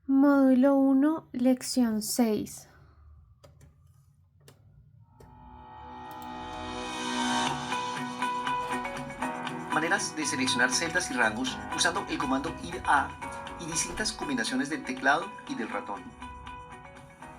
Módulo 1, lección 6. Maneras de seleccionar celdas y rangos usando el comando ir-a y distintas combinaciones del teclado y del ratón.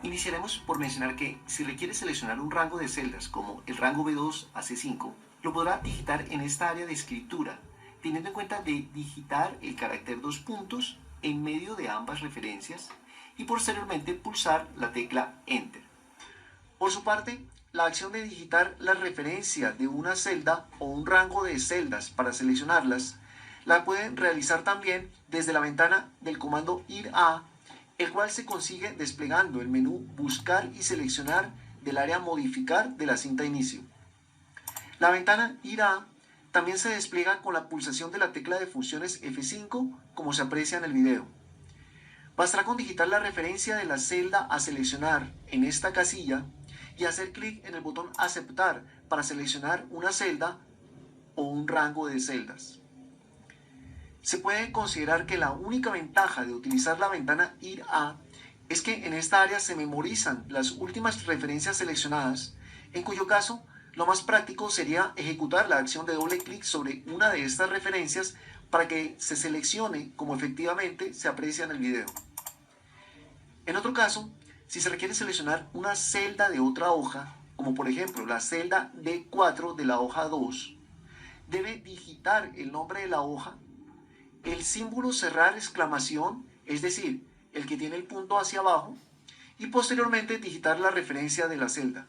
Iniciaremos por mencionar que si requiere seleccionar un rango de celdas como el rango B2 a C5, lo podrá digitar en esta área de escritura, teniendo en cuenta de digitar el carácter 2 puntos en medio de ambas referencias y posteriormente pulsar la tecla Enter. Por su parte, la acción de digitar la referencia de una celda o un rango de celdas para seleccionarlas la pueden realizar también desde la ventana del comando ir-a, el cual se consigue desplegando el menú Buscar y Seleccionar del área Modificar de la cinta Inicio. La ventana ir-a también se despliega con la pulsación de la tecla de funciones F5, como se aprecia en el video. Bastará con digitar la referencia de la celda a seleccionar en esta casilla y hacer clic en el botón Aceptar para seleccionar una celda o un rango de celdas. Se puede considerar que la única ventaja de utilizar la ventana ir-a es que en esta área se memorizan las últimas referencias seleccionadas, en cuyo caso lo más práctico sería ejecutar la acción de doble clic sobre una de estas referencias para que se seleccione como efectivamente se aprecia en el video. En otro caso, si se requiere seleccionar una celda de otra hoja, como por ejemplo la celda D4 de la hoja 2, debe digitar el nombre de la hoja, el símbolo cerrar exclamación, es decir, el que tiene el punto hacia abajo, y posteriormente digitar la referencia de la celda.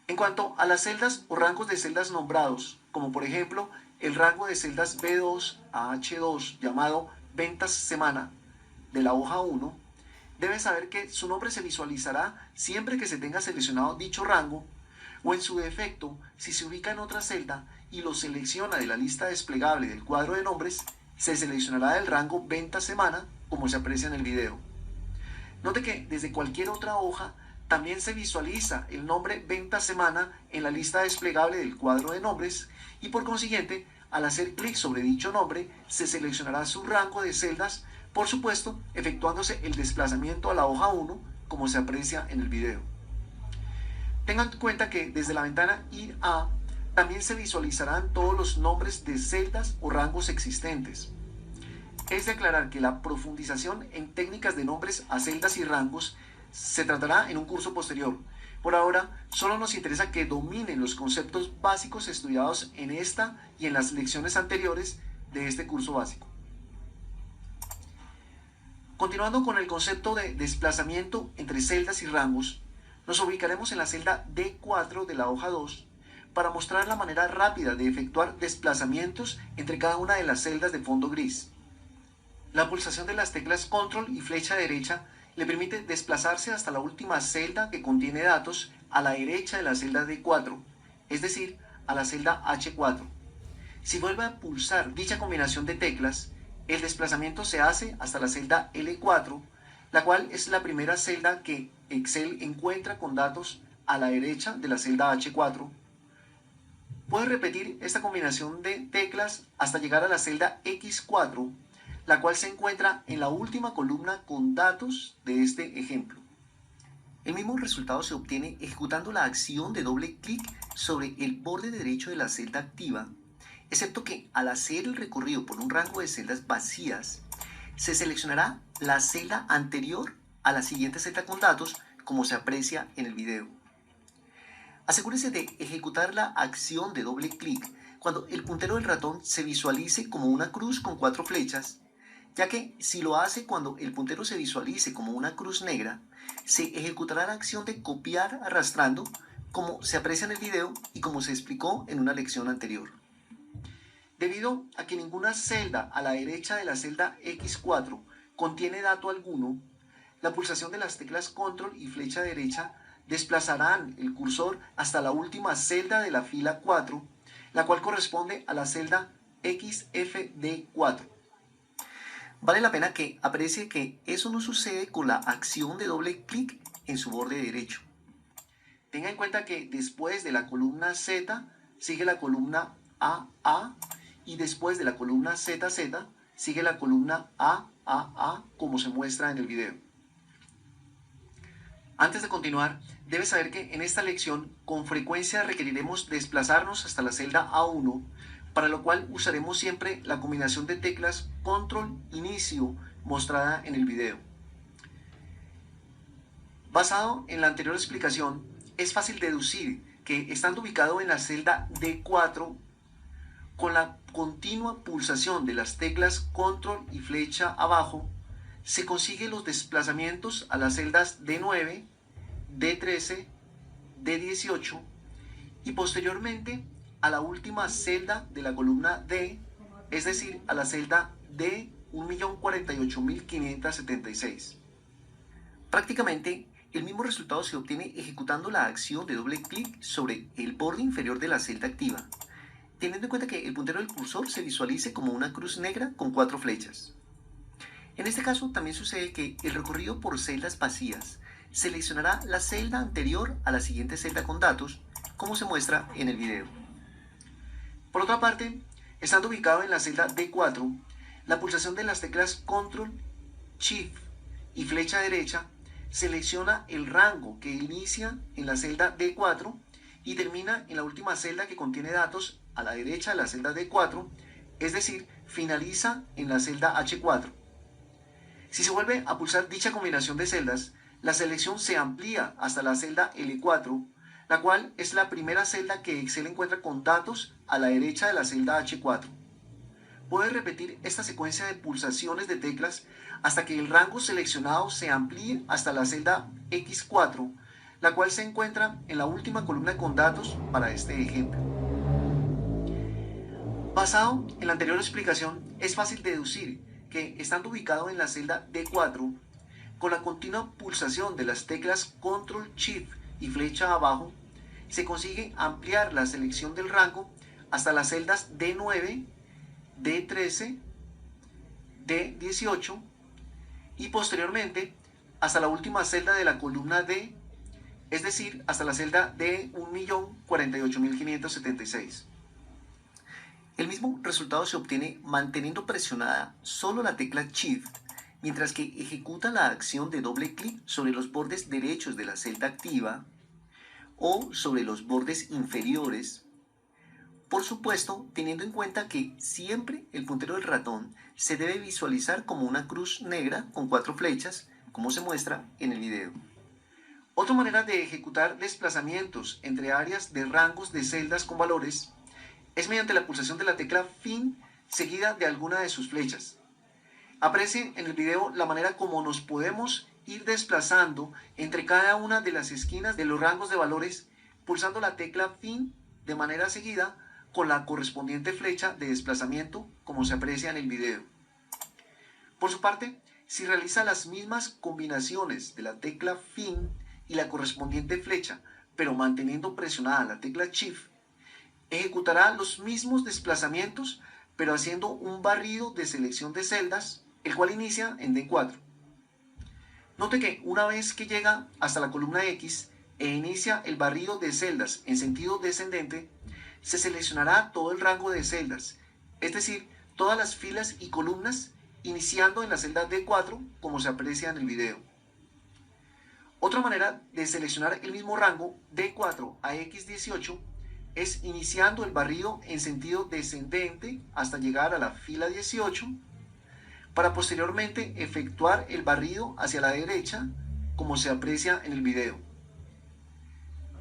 En cuanto a las celdas o rangos de celdas nombrados, como por ejemplo el rango de celdas B2 a H2 llamado ventas semana de la hoja 1, debe saber que su nombre se visualizará siempre que se tenga seleccionado dicho rango, o en su defecto, si se ubica en otra celda y lo selecciona de la lista desplegable del cuadro de nombres, se seleccionará el rango venta semana, como se aprecia en el video. Note que desde cualquier otra hoja también se visualiza el nombre venta semana en la lista desplegable del cuadro de nombres y por consiguiente, al hacer clic sobre dicho nombre, se seleccionará su rango de celdas, por supuesto, efectuándose el desplazamiento a la hoja 1, como se aprecia en el video. Tengan en cuenta que desde la ventana ir-a también se visualizarán todos los nombres de celdas o rangos existentes. Es de aclarar que la profundización en técnicas de nombres a celdas y rangos se tratará en un curso posterior. Por ahora, solo nos interesa que dominen los conceptos básicos estudiados en esta y en las lecciones anteriores de este curso básico. Continuando con el concepto de desplazamiento entre celdas y rangos, nos ubicaremos en la celda D4 de la hoja 2 para mostrar la manera rápida de efectuar desplazamientos entre cada una de las celdas de fondo gris. La pulsación de las teclas control y flecha derecha le permite desplazarse hasta la última celda que contiene datos a la derecha de la celda D4, es decir, a la celda H4. Si vuelve a pulsar dicha combinación de teclas, el desplazamiento se hace hasta la celda L4, la cual es la primera celda que Excel encuentra con datos a la derecha de la celda H4. Puede repetir esta combinación de teclas hasta llegar a la celda X4, la cual se encuentra en la última columna con datos de este ejemplo. El mismo resultado se obtiene ejecutando la acción de doble clic sobre el borde derecho de la celda activa, excepto que al hacer el recorrido por un rango de celdas vacías, se seleccionará la celda anterior a la siguiente celda con datos, como se aprecia en el video. Asegúrese de ejecutar la acción de doble clic cuando el puntero del ratón se visualice como una cruz con 4 flechas, ya que si lo hace cuando el puntero se visualice como una cruz negra, se ejecutará la acción de copiar arrastrando, como se aprecia en el video y como se explicó en una lección anterior. Debido a que ninguna celda a la derecha de la celda X4 contiene dato alguno, la pulsación de las teclas control y flecha derecha desplazarán el cursor hasta la última celda de la fila 4, la cual corresponde a la celda XFD4. Vale la pena que aprecie que eso no sucede con la acción de doble clic en su borde derecho. Tenga en cuenta que después de la columna Z sigue la columna AA y después de la columna ZZ sigue la columna A, como se muestra en el video. Antes de continuar, debes saber que en esta lección con frecuencia requeriremos desplazarnos hasta la celda A1, para lo cual usaremos siempre la combinación de teclas Control Inicio mostrada en el video. Basado en la anterior explicación, es fácil deducir que estando ubicado en la celda D4, con la continua pulsación de las teclas Control y flecha abajo, se consiguen los desplazamientos a las celdas D9, D13, D18 y posteriormente a la última celda de la columna D, es decir, a la celda D 1.048.576. Prácticamente el mismo resultado se obtiene ejecutando la acción de doble clic sobre el borde inferior de la celda activa, teniendo en cuenta que el puntero del cursor se visualice como una cruz negra con 4 flechas. En este caso también sucede que el recorrido por celdas vacías seleccionará la celda anterior a la siguiente celda con datos, como se muestra en el video. Por otra parte, estando ubicado en la celda D4, la pulsación de las teclas Control, Shift y flecha derecha selecciona el rango que inicia en la celda D4 y termina en la última celda que contiene datos a la derecha de la celda D4, es decir, finaliza en la celda H4. Si se vuelve a pulsar dicha combinación de celdas, la selección se amplía hasta la celda L4, la cual es la primera celda que Excel encuentra con datos a la derecha de la celda H4. Puede repetir esta secuencia de pulsaciones de teclas hasta que el rango seleccionado se amplíe hasta la celda X4, la cual se encuentra en la última columna con datos para este ejemplo. Basado en la anterior explicación, es fácil deducir que estando ubicado en la celda D4, con la continua pulsación de las teclas Control, Shift y flecha abajo, se consigue ampliar la selección del rango hasta las celdas D9, D13, D18 y posteriormente hasta la última celda de la columna D, es decir, hasta la celda D 1.048.576. El mismo resultado se obtiene manteniendo presionada solo la tecla Shift, mientras que ejecuta la acción de doble clic sobre los bordes derechos de la celda activa o sobre los bordes inferiores, por supuesto teniendo en cuenta que siempre el puntero del ratón se debe visualizar como una cruz negra con 4 flechas, como se muestra en el video. Otra manera de ejecutar desplazamientos entre áreas de rangos de celdas con valores es mediante la pulsación de la tecla Fin seguida de alguna de sus flechas. Aprecie en el video la manera como nos podemos ir desplazando entre cada una de las esquinas de los rangos de valores pulsando la tecla Fin de manera seguida con la correspondiente flecha de desplazamiento, como se aprecia en el video. Por su parte, si realiza las mismas combinaciones de la tecla Fin y la correspondiente flecha, pero manteniendo presionada la tecla Shift, ejecutará los mismos desplazamientos, pero haciendo un barrido de selección de celdas, el cual inicia en D4. Note que una vez que llega hasta la columna X e inicia el barrido de celdas en sentido descendente, se seleccionará todo el rango de celdas, es decir, todas las filas y columnas, iniciando en la celda D4, como se aprecia en el video. Otra manera de seleccionar el mismo rango D4 a X18 es iniciando el barrido en sentido descendente hasta llegar a la fila 18, para posteriormente efectuar el barrido hacia la derecha, como se aprecia en el video.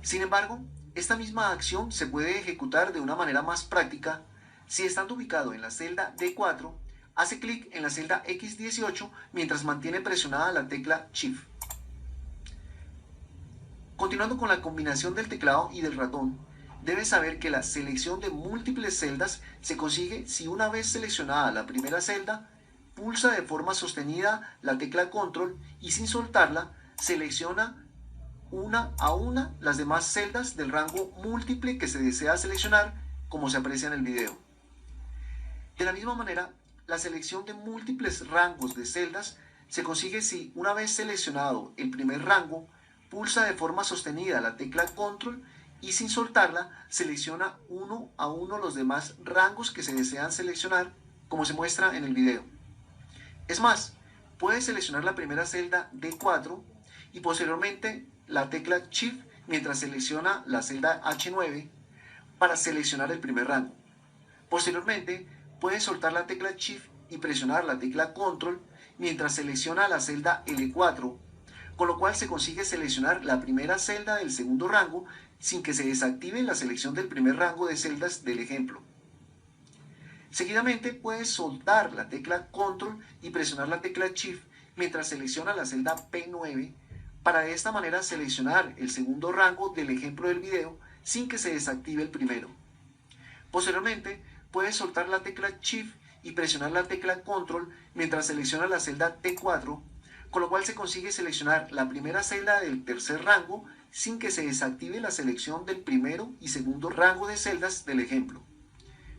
Sin embargo, esta misma acción se puede ejecutar de una manera más práctica si estando ubicado en la celda D4, hace clic en la celda X18 mientras mantiene presionada la tecla Shift. Continuando con la combinación del teclado y del ratón, debes saber que la selección de múltiples celdas se consigue si una vez seleccionada la primera celda, pulsa de forma sostenida la tecla Control y sin soltarla, selecciona una a una las demás celdas del rango múltiple que se desea seleccionar, como se aprecia en el video. De la misma manera, la selección de múltiples rangos de celdas se consigue si una vez seleccionado el primer rango, pulsa de forma sostenida la tecla Control y sin soltarla selecciona uno a uno los demás rangos que se desean seleccionar, como se muestra en el video. Es más, puedes seleccionar la primera celda D4 y posteriormente la tecla Shift mientras selecciona la celda H9 para seleccionar el primer rango. Posteriormente, puedes soltar la tecla Shift y presionar la tecla Control mientras selecciona la celda L4, con lo cual se consigue seleccionar la primera celda del segundo rango sin que se desactive la selección del primer rango de celdas del ejemplo. Seguidamente puedes soltar la tecla Control y presionar la tecla Shift mientras selecciona la celda P9 para de esta manera seleccionar el segundo rango del ejemplo del video sin que se desactive el primero. Posteriormente, puedes soltar la tecla Shift y presionar la tecla Control mientras selecciona la celda T4, con lo cual se consigue seleccionar la primera celda del tercer rango sin que se desactive la selección del primero y segundo rango de celdas del ejemplo.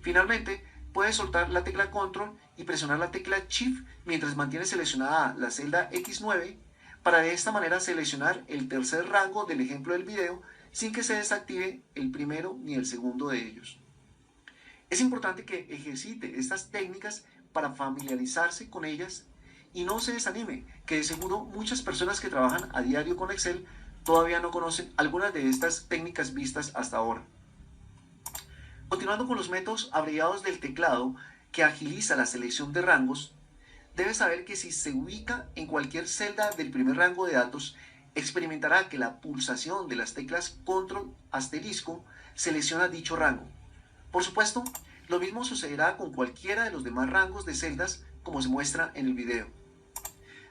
Finalmente, puedes soltar la tecla Control y presionar la tecla Shift mientras mantienes seleccionada la celda X9 para de esta manera seleccionar el tercer rango del ejemplo del video sin que se desactive el primero ni el segundo de ellos. Es importante que ejercite estas técnicas para familiarizarse con ellas y no se desanime, que de seguro muchas personas que trabajan a diario con Excel todavía no conocen algunas de estas técnicas vistas hasta ahora. Continuando con los métodos abreviados del teclado que agiliza la selección de rangos, debes saber que si se ubica en cualquier celda del primer rango de datos, experimentará que la pulsación de las teclas Control asterisco selecciona dicho rango. Por supuesto, lo mismo sucederá con cualquiera de los demás rangos de celdas como se muestra en el video.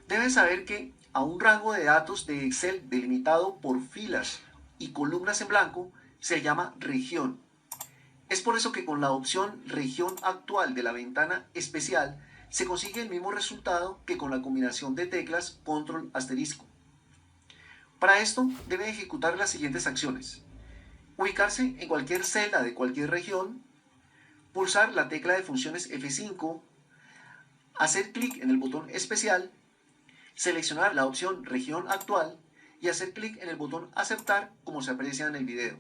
Debes saber que a un rango de datos de Excel delimitado por filas y columnas en blanco se llama región. Es por eso que con la opción región actual de la ventana especial se consigue el mismo resultado que con la combinación de teclas Control asterisco. Para esto debe ejecutar las siguientes acciones: ubicarse en cualquier celda de cualquier región, pulsar la tecla de funciones F5, hacer clic en el botón especial, seleccionar la opción región actual y hacer clic en el botón aceptar como se aprecia en el video.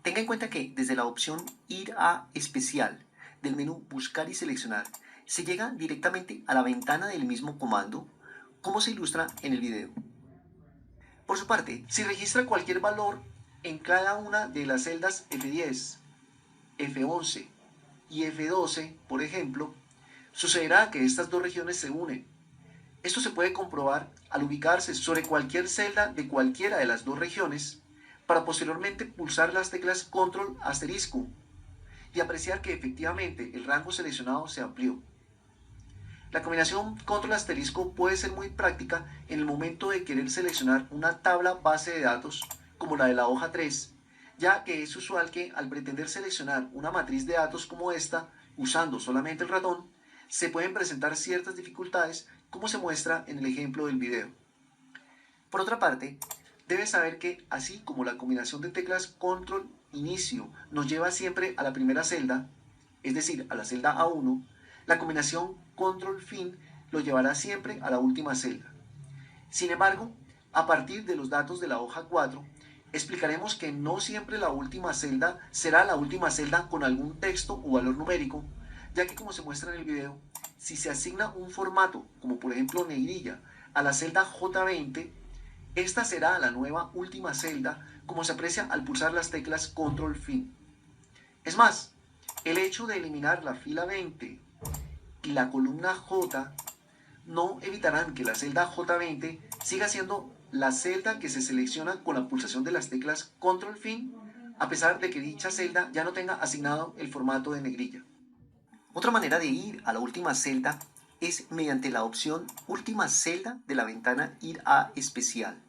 Tenga en cuenta que desde la opción ir a especial del menú buscar y seleccionar se llega directamente a la ventana del mismo comando como se ilustra en el video. Por su parte, si registra cualquier valor en cada una de las celdas F10, F11 y F12, por ejemplo, sucederá que estas dos regiones se unen. Esto se puede comprobar al ubicarse sobre cualquier celda de cualquiera de las dos regiones para posteriormente pulsar las teclas Control asterisco y apreciar que efectivamente el rango seleccionado se amplió. La combinación Control asterisco puede ser muy práctica en el momento de querer seleccionar una tabla base de datos como la de la hoja 3, ya que es usual que al pretender seleccionar una matriz de datos como esta, usando solamente el ratón, se pueden presentar ciertas dificultades como se muestra en el ejemplo del video. Por otra parte, debes saber que así como la combinación de teclas Control inicio nos lleva siempre a la primera celda, es decir, a la celda A1, la combinación Control fin lo llevará siempre a la última celda. Sin embargo, a partir de los datos de la hoja 4, explicaremos que no siempre la última celda será la última celda con algún texto o valor numérico, ya que como se muestra en el video, si se asigna un formato, como por ejemplo negrilla, a la celda J20, esta será la nueva última celda, como se aprecia al pulsar las teclas Control fin. Es más, el hecho de eliminar la fila 20 y la columna J no evitarán que la celda J20 siga siendo la celda que se selecciona con la pulsación de las teclas Control fin, a pesar de que dicha celda ya no tenga asignado el formato de negrilla. Otra manera de ir a la última celda es mediante la opción última celda de la ventana ir a especial.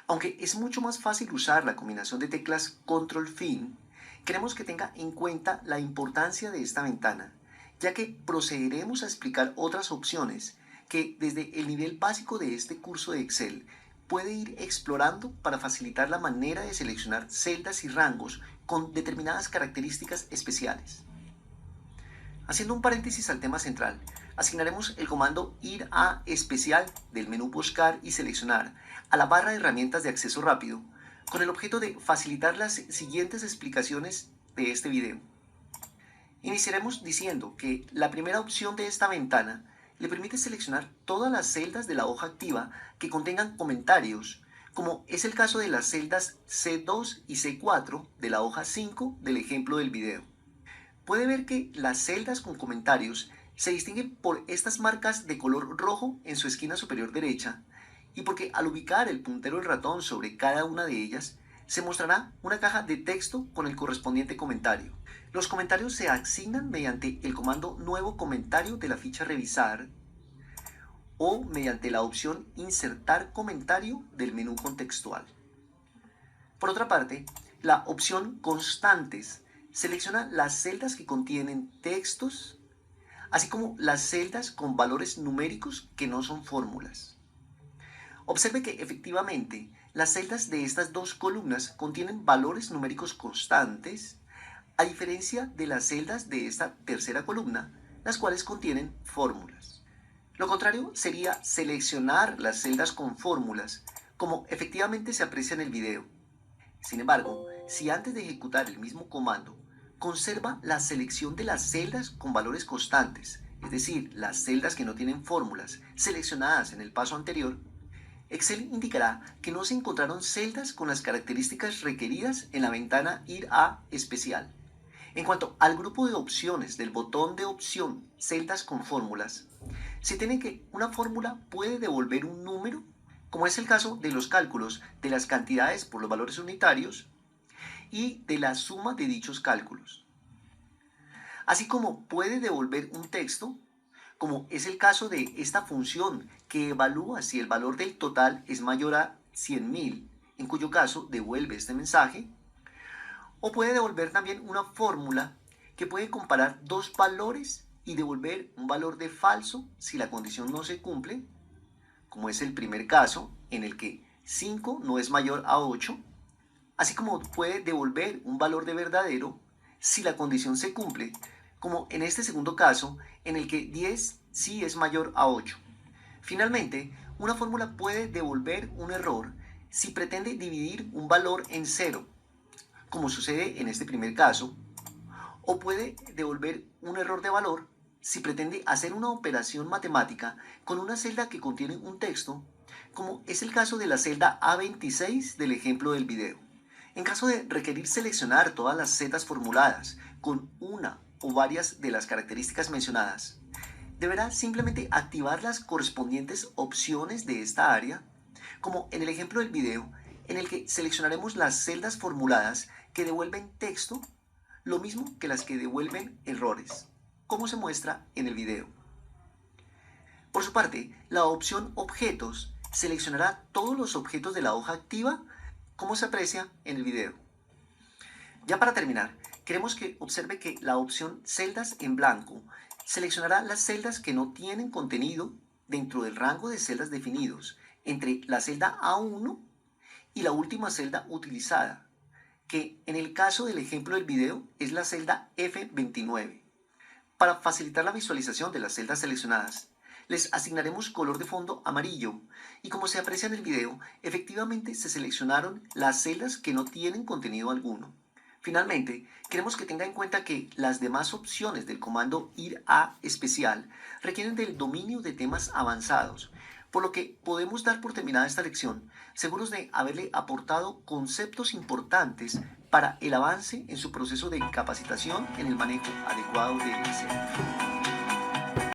Aunque es mucho más fácil usar la combinación de teclas Control fin, queremos que tenga en cuenta la importancia de esta ventana, ya que procederemos a explicar otras opciones que desde el nivel básico de este curso de Excel puede ir explorando para facilitar la manera de seleccionar celdas y rangos con determinadas características especiales. Haciendo un paréntesis al tema central, asignaremos el comando ir a especial del menú buscar y seleccionar a la barra de herramientas de acceso rápido con el objeto de facilitar las siguientes explicaciones de este video. Iniciaremos diciendo que la primera opción de esta ventana le permite seleccionar todas las celdas de la hoja activa que contengan comentarios, como es el caso de las celdas C2 y C4 de la hoja 5 del ejemplo del video. Puede ver que las celdas con comentarios se distinguen por estas marcas de color rojo en su esquina superior derecha y porque al ubicar el puntero del ratón sobre cada una de ellas, se mostrará una caja de texto con el correspondiente comentario. Los comentarios se asignan mediante el comando nuevo comentario de la ficha revisar o mediante la opción insertar comentario del menú contextual. Por otra parte, la opción constantes selecciona las celdas que contienen textos, así como las celdas con valores numéricos que no son fórmulas. Observe que efectivamente las celdas de estas dos columnas contienen valores numéricos constantes, a diferencia de las celdas de esta tercera columna, las cuales contienen fórmulas. Lo contrario sería seleccionar las celdas con fórmulas, como efectivamente se aprecia en el video. Sin embargo, si antes de ejecutar el mismo comando, conserva la selección de las celdas con valores constantes, es decir, las celdas que no tienen fórmulas, seleccionadas en el paso anterior, Excel indicará que no se encontraron celdas con las características requeridas en la ventana Ir a especial. En cuanto al grupo de opciones del botón de opción celdas con fórmulas, se tiene que una fórmula puede devolver un número, como es el caso de los cálculos de las cantidades por los valores unitarios y de la suma de dichos cálculos. Así como puede devolver un texto, como es el caso de esta función que evalúa si el valor del total es mayor a 100.000, en cuyo caso devuelve este mensaje, o puede devolver también una fórmula que puede comparar dos valores y devolver un valor de falso si la condición no se cumple, como es el primer caso en el que 5 no es mayor a 8, así como puede devolver un valor de verdadero si la condición se cumple, como en este segundo caso en el que 10 sí es mayor a 8. Finalmente, una fórmula puede devolver un error si pretende dividir un valor en cero, como sucede en este primer caso, o puede devolver un error de valor si pretende hacer una operación matemática con una celda que contiene un texto, como es el caso de la celda A26 del ejemplo del video. En caso de requerir seleccionar todas las celdas formuladas con una o varias de las características mencionadas, deberá simplemente activar las correspondientes opciones de esta área, como en el ejemplo del video, en el que seleccionaremos las celdas formuladas que devuelven texto, lo mismo que las que devuelven errores, como se muestra en el video. Por su parte, la opción Objetos seleccionará todos los objetos de la hoja activa, como se aprecia en el video. Ya para terminar, queremos que observe que la opción Celdas en blanco seleccionará las celdas que no tienen contenido dentro del rango de celdas definidos entre la celda A1 y la última celda utilizada, que en el caso del ejemplo del video es la celda F29. Para facilitar la visualización de las celdas seleccionadas, les asignaremos color de fondo amarillo y como se aprecia en el video, efectivamente se seleccionaron las celdas que no tienen contenido alguno. Finalmente, queremos que tenga en cuenta que las demás opciones del comando Ir a especial requieren del dominio de temas avanzados, por lo que podemos dar por terminada esta lección, seguros de haberle aportado conceptos importantes para el avance en su proceso de capacitación en el manejo adecuado de Excel.